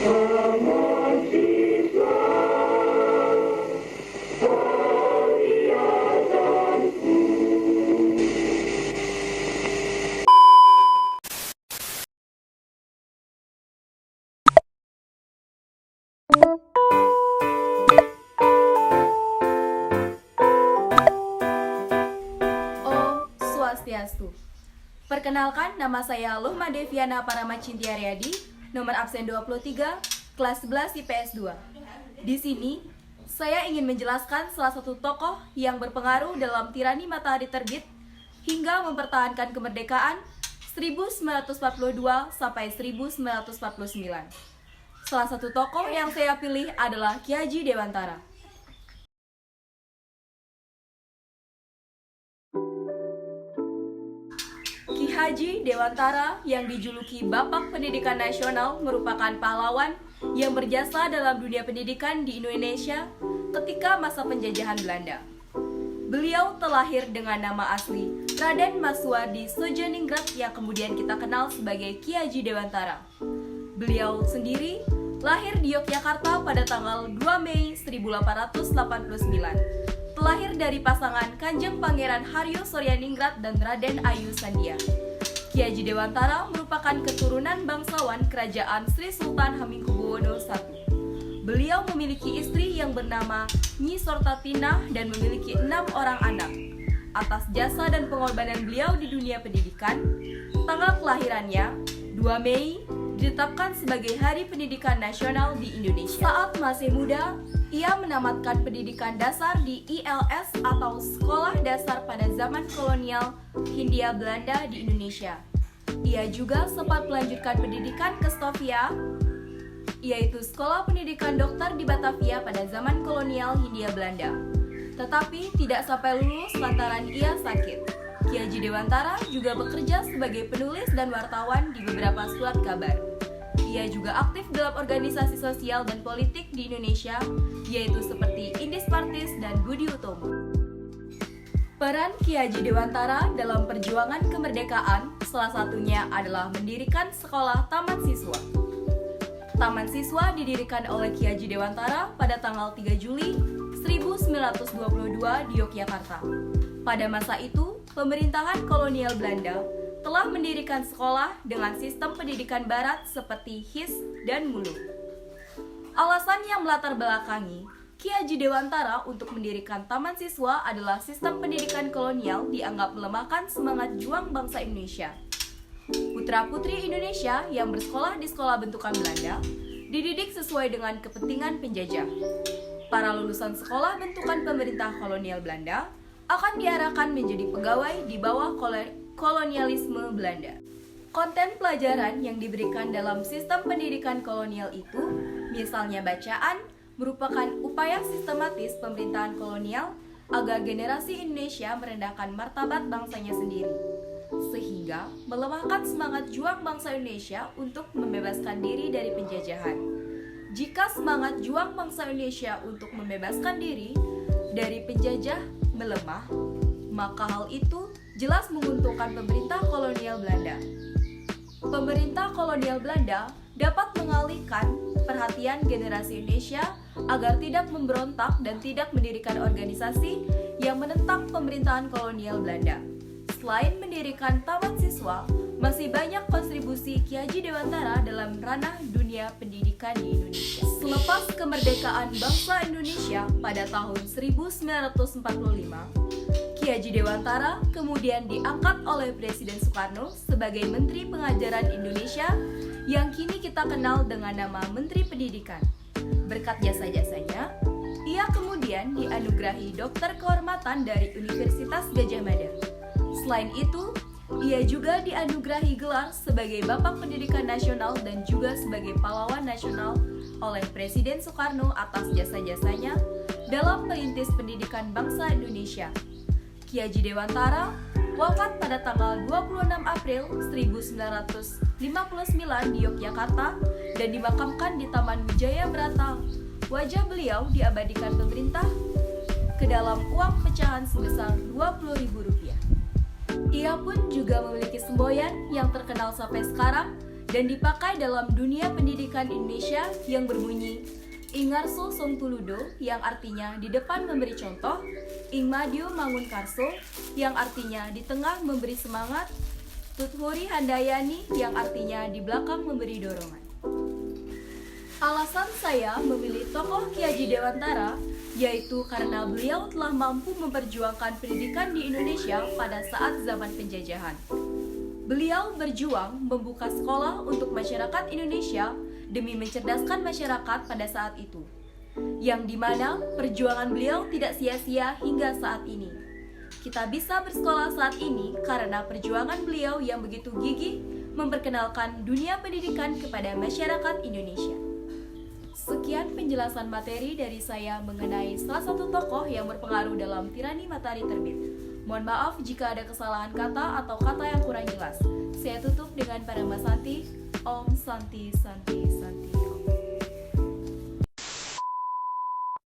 Om Swastiastu. Perkenalkan, nama saya Lohma Deviana Paramacintia Riyadi, nomor absen 23, kelas 11 IPS 2. Di sini, saya ingin menjelaskan salah satu tokoh yang berpengaruh dalam tirani matahari terbit hingga mempertahankan kemerdekaan 1942 sampai 1949. Salah satu tokoh yang saya pilih adalah Ki Haji Dewantara. Ki Haji Dewantara yang dijuluki Bapak Pendidikan Nasional merupakan pahlawan yang berjasa dalam dunia pendidikan di Indonesia ketika masa penjajahan Belanda. Beliau terlahir dengan nama asli Raden Maswardi Soejoaningrat yang kemudian kita kenal sebagai Ki Haji Dewantara. Beliau sendiri lahir di Yogyakarta pada tanggal 2 Mei 1889. Terlahir dari pasangan Kanjeng Pangeran Haryo Soejoaningrat dan Raden Ayu Sandia. Ki Haji Dewantara merupakan keturunan bangsawan Kerajaan Sri Sultan Hamengkubuwono I. Beliau memiliki istri yang bernama Nyi Sortatinah dan memiliki 6 orang anak. Atas jasa dan pengorbanan beliau di dunia pendidikan, tanggal kelahirannya 2 Mei ditetapkan sebagai Hari Pendidikan Nasional di Indonesia. Saat masih muda, ia menamatkan pendidikan dasar di ILS atau Sekolah Dasar pada zaman kolonial Hindia Belanda di Indonesia. Ia juga sempat melanjutkan pendidikan ke Stovia, yaitu Sekolah Pendidikan Dokter di Batavia pada zaman kolonial Hindia Belanda. Tetapi tidak sampai lulus lantaran ia sakit. Ki Haji Dewantara juga bekerja sebagai penulis dan wartawan di beberapa surat kabar. Ia juga aktif dalam organisasi sosial dan politik di Indonesia, yaitu seperti Indis Partis dan Budi Utomo. Peran Ki Haji Dewantara dalam perjuangan kemerdekaan salah satunya adalah mendirikan sekolah Taman Siswa. Taman Siswa didirikan oleh Ki Haji Dewantara pada tanggal 3 Juli 1922 di Yogyakarta. Pada masa itu, pemerintahan kolonial Belanda telah mendirikan sekolah dengan sistem pendidikan barat seperti HIS dan MULU. Alasan yang melatar belakangi Ki Haji Dewantara untuk mendirikan Taman Siswa adalah sistem pendidikan kolonial dianggap melemahkan semangat juang bangsa Indonesia. Putra-putri Indonesia yang bersekolah di sekolah bentukan Belanda dididik sesuai dengan kepentingan penjajah. Para lulusan sekolah bentukan pemerintah kolonial Belanda akan diarahkan menjadi pegawai di bawah kolonialisme Belanda. Konten pelajaran yang diberikan dalam sistem pendidikan kolonial itu, misalnya bacaan, merupakan upaya sistematis pemerintahan kolonial agar generasi Indonesia merendahkan martabat bangsanya sendiri, sehingga melemahkan semangat juang bangsa Indonesia untuk membebaskan diri dari penjajahan. Jika semangat juang bangsa Indonesia untuk membebaskan diri dari penjajah melemah, maka hal itu jelas menguntungkan pemerintah kolonial Belanda. Pemerintah kolonial Belanda dapat mengalihkan perhatian generasi Indonesia agar tidak memberontak dan tidak mendirikan organisasi yang menentang pemerintahan kolonial Belanda. Selain mendirikan Taman Siswa, masih banyak kontribusi Ki Haji Dewantara dalam ranah dunia pendidikan di Indonesia. Selepas kemerdekaan bangsa Indonesia pada tahun 1945, Ki Haji Dewantara kemudian diangkat oleh Presiden Soekarno sebagai Menteri Pengajaran Indonesia yang kini kita kenal dengan nama Menteri Pendidikan. Berkat jasa-jasanya, ia kemudian dianugerahi Dokter Kehormatan dari Universitas Gadjah Mada. Selain itu, ia juga dianugerahi gelar sebagai Bapak Pendidikan Nasional dan juga sebagai pahlawan nasional oleh Presiden Soekarno atas jasa-jasanya dalam merintis pendidikan bangsa Indonesia. Ki Haji Dewantara wafat pada tanggal 26 April 1959 di Yogyakarta dan dimakamkan di Taman Wijaya Brata. Wajah beliau diabadikan pemerintah ke dalam uang pecahan sebesar Rp20.000. Ia pun juga memiliki semboyan yang terkenal sampai sekarang dan dipakai dalam dunia pendidikan Indonesia yang berbunyi Ingarso Song Tuludo yang artinya di depan memberi contoh, Ingmadio Mangun Karso yang artinya di tengah memberi semangat, Tuthuri Handayani yang artinya di belakang memberi dorongan. Alasan saya memilih tokoh Ki Haji Dewantara yaitu karena beliau telah mampu memperjuangkan pendidikan di Indonesia pada saat zaman penjajahan. Beliau berjuang membuka sekolah untuk masyarakat Indonesia demi mencerdaskan masyarakat pada saat itu, yang dimana perjuangan beliau tidak sia-sia hingga saat ini. Kita bisa bersekolah saat ini karena perjuangan beliau yang begitu gigih memperkenalkan dunia pendidikan kepada masyarakat Indonesia. Sekian penjelasan materi dari saya mengenai salah satu tokoh yang berpengaruh dalam Tirani Matahari Terbit. Mohon maaf jika ada kesalahan kata atau kata yang kurang jelas. Saya tutup dengan Padang Santi. Om Santi Santi Santi.